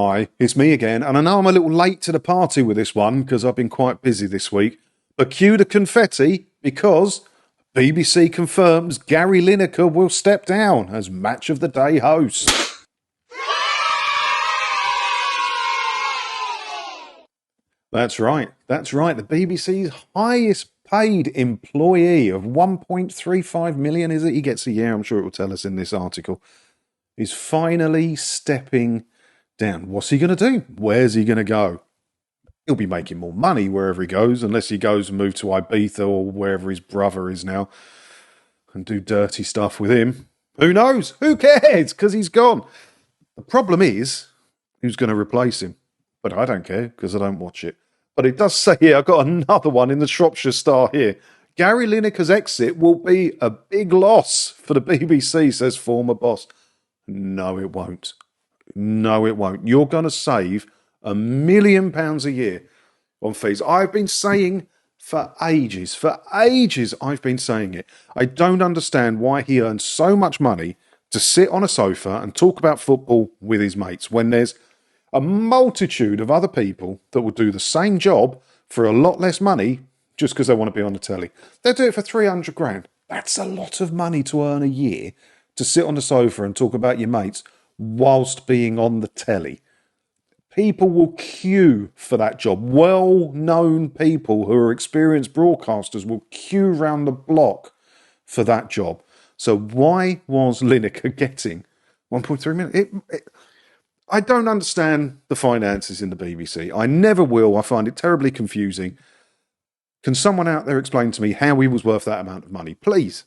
Hi, it's me again, and I know I'm a little late to the party with this one because I've been quite busy this week. But cue the confetti because BBC confirms Gary Lineker will step down as Match of the Day host. That's right. The BBC's highest paid employee of 1.35 million, is it? He gets a year, I'm sure it will tell us in this article, is finally stepping down. What's he going to do? Where's he going to go? He'll be making more money wherever he goes, unless he goes and moves to Ibiza or wherever his brother is now and do dirty stuff with him. Who knows? Who cares? Because he's gone. The problem is, who's going to replace him? But I don't care because I don't watch it. But it does say here, I've got another one in the Shropshire Star here. Gary Lineker's exit will be a big loss for the BBC, says former boss. No, it won't. No, it won't. You're going to save £1 million a year on fees. I've been saying for ages I've been saying it. I don't understand why he earns so much money to sit on a sofa and talk about football with his mates when there's a multitude of other people that will do the same job for a lot less money just because they want to be on the telly. They'll do it for 300 grand. That's a lot of money to earn a year to sit on the sofa and talk about your mates whilst being on the telly. People will queue for that job. Well-known people who are experienced broadcasters will queue round the block for that job. So why was Lineker getting 1.3 million? I don't understand the finances in the BBC. I never will. I find it terribly confusing. Can someone out there explain to me how he was worth that amount of money, please?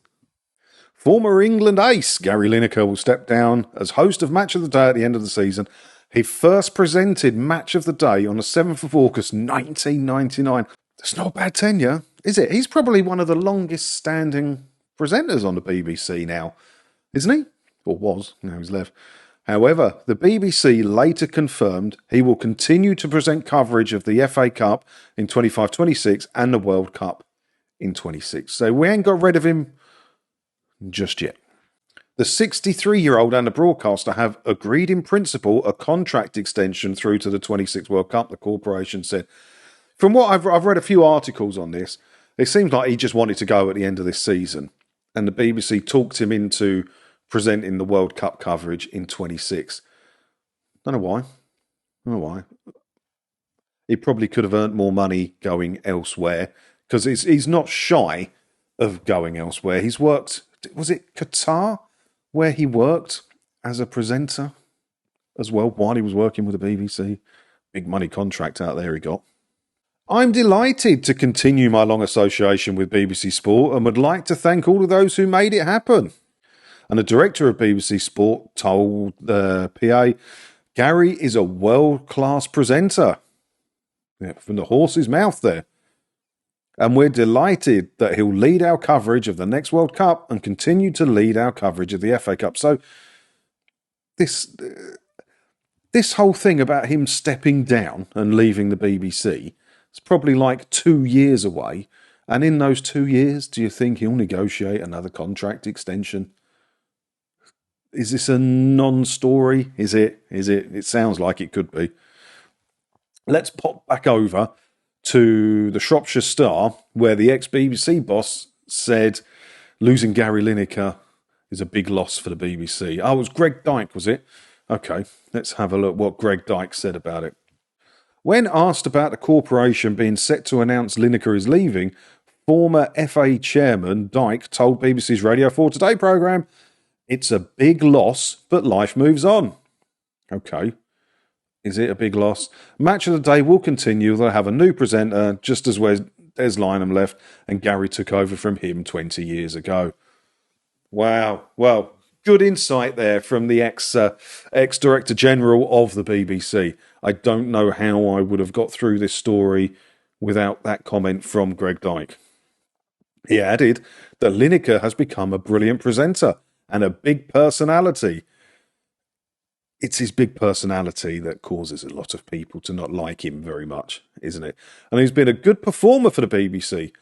Former England ace Gary Lineker will step down as host of Match of the Day at the end of the season. He first presented Match of the Day on the 7th of August 1999. That's not a bad tenure, is it? He's probably one of the longest standing presenters on the BBC now, isn't he? Or was, now he's left. However, the BBC later confirmed he will continue to present coverage of the FA Cup in 25-26 and the World Cup in 26. So we ain't got rid of him just yet. The 63-year-old and the broadcaster have agreed in principle a contract extension through to the 26 World Cup, the corporation said. From what I've read a few articles on this, it seems like he just wanted to go at the end of this season. And the BBC talked him into presenting the World Cup coverage in 26. Don't know why. He probably could have earned more money going elsewhere because he's not shy of going elsewhere. He's worked, was it Qatar, where he worked as a presenter as well while he was working with the BBC. Big money contract out there he got. I'm delighted to continue my long association with BBC Sport and would like to thank all of those who made it happen. And the director of BBC Sport told the PA, Gary is a world-class presenter. Yeah, from the horse's mouth there. And we're delighted that he'll lead our coverage of the next World Cup and continue to lead our coverage of the FA Cup. So this whole thing about him stepping down and leaving the BBC is probably like 2 years away. And in those 2 years, do you think he'll negotiate another contract extension? Is this a non-story? Is it? It sounds like it could be. Let's pop back over to the Shropshire Star, where the ex-BBC boss said losing Gary Lineker is a big loss for the BBC. Oh, it was Greg Dyke, was it? Okay, let's have a look what Greg Dyke said about it. When asked about the corporation being set to announce Lineker is leaving, former FA chairman Dyke told BBC's Radio 4 Today programme, it's a big loss, but life moves on. Okay. Is it a big loss? Match of the Day will continue. They'll have a new presenter, just as where Des Lynam left and Gary took over from him 20 years ago. Wow. Well, good insight there from the ex-Director General of the BBC. I don't know how I would have got through this story without that comment from Greg Dyke. He added that Lineker has become a brilliant presenter and a big personality. It's his big personality that causes a lot of people to not like him very much, isn't it? And he's been a good performer for the BBC,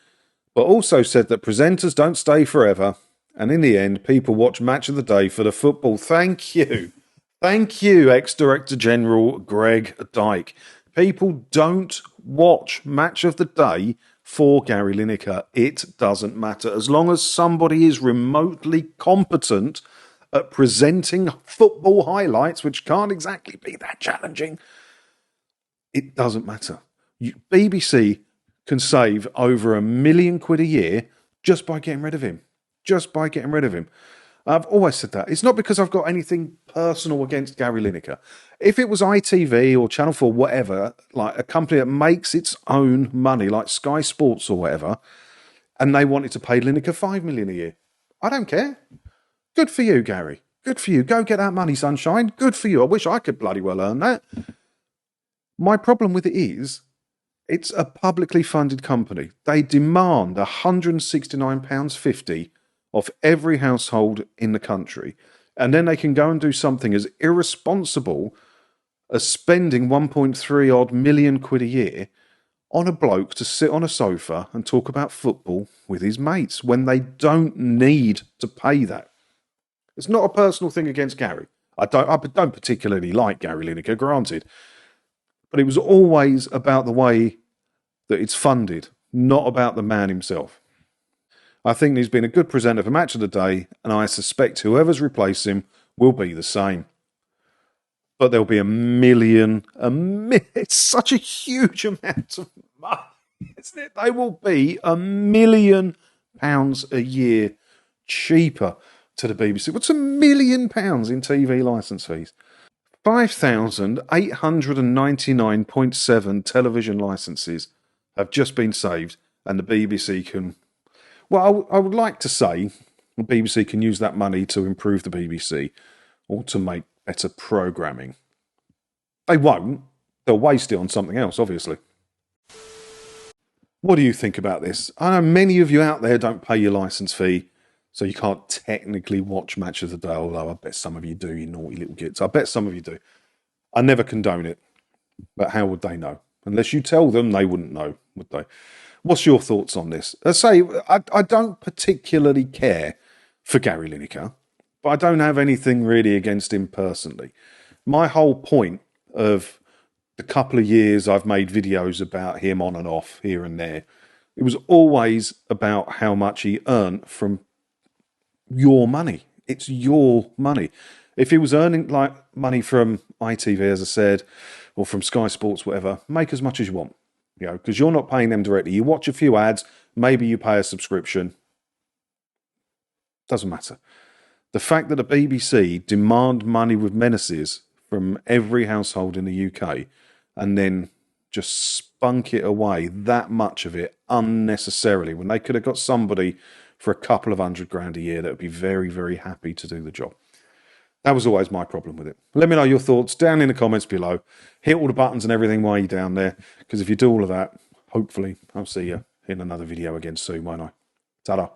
but also said that presenters don't stay forever, and in the end, people watch Match of the Day for the football. Thank you. Thank you, ex-Director General Greg Dyke. People don't watch Match of the Day for Gary Lineker. It doesn't matter. As long as somebody is remotely competent at presenting football highlights, which can't exactly be that challenging, it doesn't matter. BBC can save over £1 million a year just by getting rid of him. Just by getting rid of him. I've always said that. It's not because I've got anything personal against Gary Lineker. If it was ITV or Channel 4, whatever, like a company that makes its own money, like Sky Sports or whatever, and they wanted to pay Lineker £5 million a year, I don't care. Good for you, Gary. Good for you. Go get that money, sunshine. Good for you. I wish I could bloody well earn that. My problem with it is it's a publicly funded company. They demand £169.50 of every household in the country. And then they can go and do something as irresponsible as spending 1.3 odd million quid a year on a bloke to sit on a sofa and talk about football with his mates when they don't need to pay that. It's not a personal thing against Gary. I don't particularly like Gary Lineker, granted. But it was always about the way that it's funded, not about the man himself. I think he's been a good presenter for Match of the Day, and I suspect whoever's replaced him will be the same. But there'll be it's such a huge amount of money, isn't it? They will be £1 million a year cheaper to the BBC. What's £1 million in TV licence fees? 5,899.7 television licences have just been saved, and the BBC can... Well, I would like to say the BBC can use that money to improve the BBC or to make better programming. They won't. They'll waste it on something else, obviously. What do you think about this? I know many of you out there don't pay your licence fee, so you can't technically watch Match of the Day, although I bet some of you do, you naughty little gits. I bet some of you do. I never condone it, but how would they know? Unless you tell them, they wouldn't know, would they? What's your thoughts on this? I don't particularly care for Gary Lineker, but I don't have anything really against him personally. My whole point of the couple of years I've made videos about him on and off here and there, it was always about how much he earned from your money. It's your money. If he was earning like money from ITV, as I said, or from Sky Sports, whatever, make as much as you want. You know, because you're not paying them directly. You watch a few ads, maybe you pay a subscription. Doesn't matter. The fact that the BBC demand money with menaces from every household in the UK and then just spunk it away, that much of it, unnecessarily, when they could have got somebody for a couple of £100,000 a year that would be very, very happy to do the job. That was always my problem with it. Let me know your thoughts down in the comments below. Hit all the buttons and everything while you're down there, because if you do all of that, hopefully I'll see you in another video again soon, won't I? Ta-da.